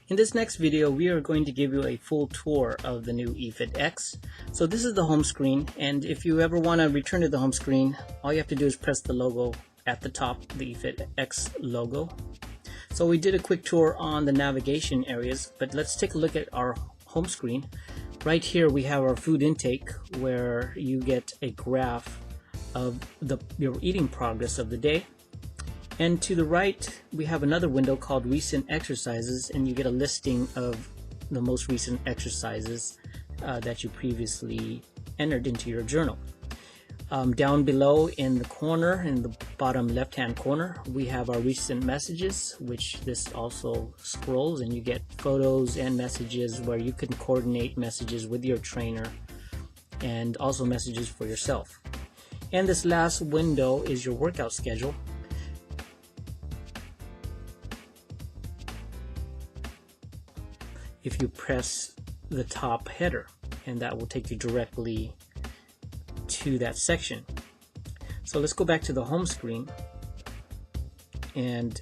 In this next video, we are going to give you a full tour of the new Efit X. So this is the home screen, and if you ever want to return to the home screen, all you have to do is press the logo at the top, the Efit X logo. So we did a quick tour on the navigation areas, but let's take a look at our home screen. Right here we have our food intake, where you get a graph of your eating progress of the day. And to the right, we have another window called Recent Exercises, and you get a listing of the most recent exercises that you previously entered into your journal. Down below in the corner, in the bottom left-hand corner, we have our recent messages, which this also scrolls, and you get photos and messages where you can coordinate messages with your trainer and also messages for yourself. And this last window is your workout schedule. If you press the top header, and that will take you directly to that section. So let's go back to the home screen, and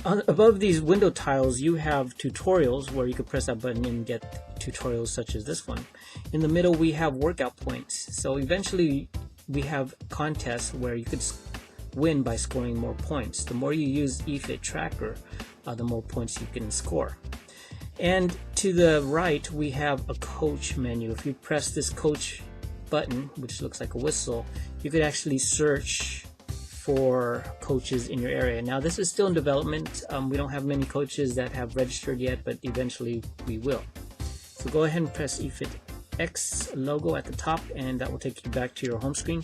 above these window tiles you have tutorials where you can press that button and get tutorials such as this one. In the middle we have workout points, so eventually we have contests where you could win by scoring more points. The more you use Efit Tracker, the more points you can score. And to the right we have a coach menu. If you press this coach button, which looks like a whistle, you could actually search for coaches in your area. Now this is still in development. We don't have many coaches that have registered yet, but eventually we will. So go ahead and press Efit X logo at the top, and that will take you back to your home screen.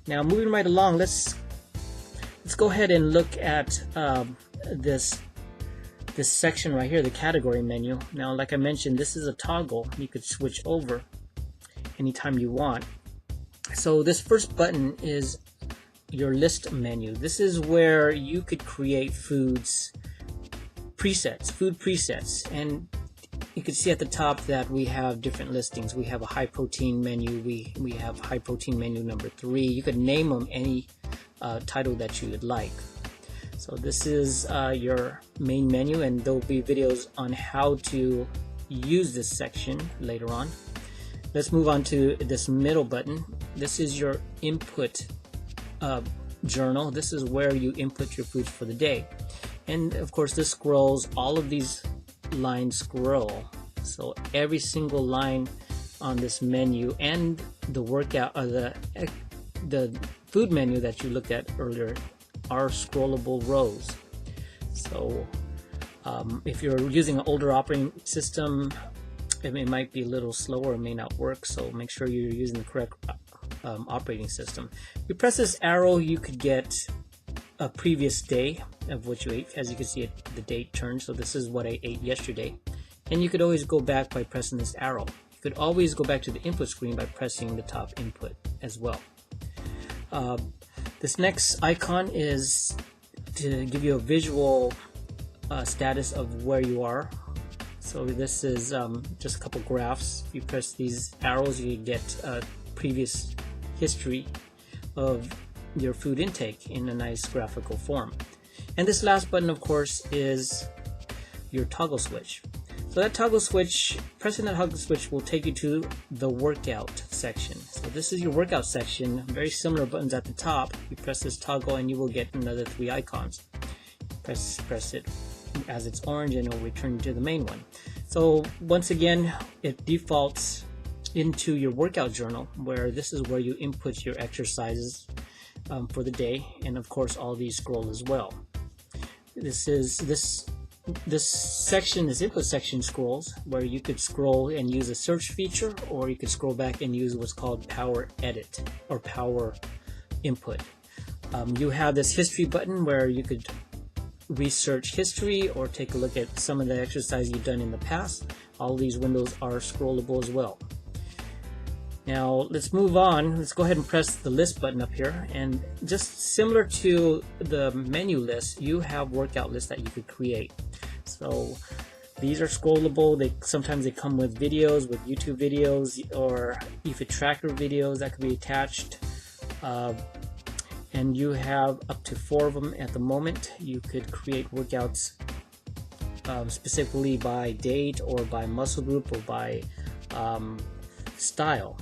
Now moving right along, let's go ahead and look at this section right here, the category menu. Now, like I mentioned, this is a toggle. You could switch over anytime you want. So this first button is your list menu. This is where you could create food presets, and you can see at the top that we have different listings. We have a high protein menu, we have high protein menu number 3. You could name them any title that you would like. So this is your main menu, and there will be videos on how to use this section later on. Let's move on to this middle button. This is your input journal. This is where you input your foods for the day. And of course this scrolls, all of these lines scroll. So every single line on this menu and the workout, the food menu that you looked at earlier, are scrollable rows. So if you're using an older operating system, it might be a little slower, it may not work, so make sure you're using the correct operating system. You press this arrow, you could get a previous day of what you ate. As you can see, the date turned, so this is what I ate yesterday. And you could always go back by pressing this arrow. You could always go back to the input screen by pressing the top input as well. This next icon is to give you a visual status of where you are. So this is just a couple graphs. If you press these arrows, you get a previous history of your food intake in a nice graphical form. And this last button, of course, is your toggle switch. So that toggle switch, pressing that toggle switch will take you to the workout section. So this is your workout section, very similar buttons at the top. You press this toggle and you will get another 3 icons. Press it as it's orange and it will return to the main one. So once again, it defaults into your workout journal, where this is where you input your exercises for the day, and of course all these scroll as well. This section, this input section, scrolls, where you could scroll and use a search feature, or you could scroll back and use what's called power edit or power input. You have this history button where you could research history or take a look at some of the exercise you've done in the past. All these windows are scrollable as well. Now let's move on. Let's go ahead and press the list button up here, and just similar to the menu list, you have workout lists that you could create. So these are scrollable. Sometimes they come with videos, with YouTube videos or Efit Tracker videos that could be attached. And you have up to 4 of them at the moment. You could create workouts specifically by date or by muscle group or by style.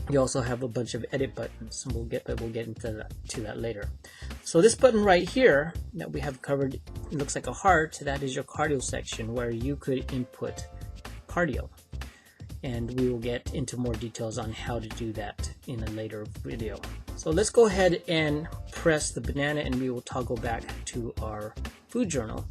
You also have a bunch of edit buttons, and we'll get into that later. So this button right here that we have covered, it looks like a heart. That is your cardio section, where you could input cardio, and we will get into more details on how to do that in a later video. So let's go ahead and press the banana, and we will toggle back to our food journal.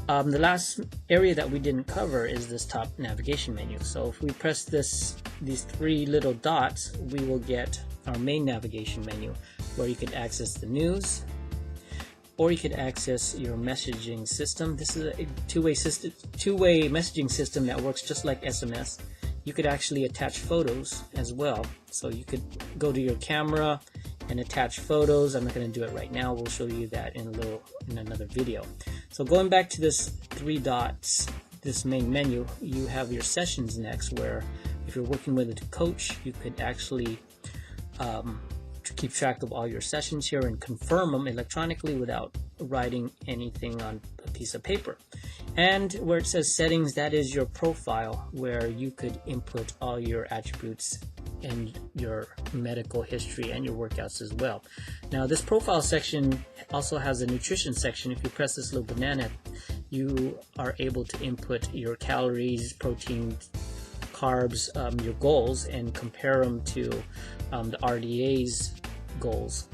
The last area that we didn't cover is this top navigation menu. So if we press these three little dots, we will get our main navigation menu, where you could access the news, or you could access your messaging system. This is a two-way messaging system that works just like SMS. You could actually attach photos as well. So you could go to your camera and attach photos. I'm not going to do it right now. We'll show you that in another video. So going back to this three dots, this main menu, you have your sessions next, where if you're working with a coach, you could actually keep track of all your sessions here and confirm them electronically without writing anything on a piece of paper. And where it says settings, that is your profile, where you could input all your attributes and your medical history and your workouts as well. Now this profile section also has a nutrition section. If you press this little banana, you are able to input your calories, protein, carbs, your goals, and compare them to the RDA's goals.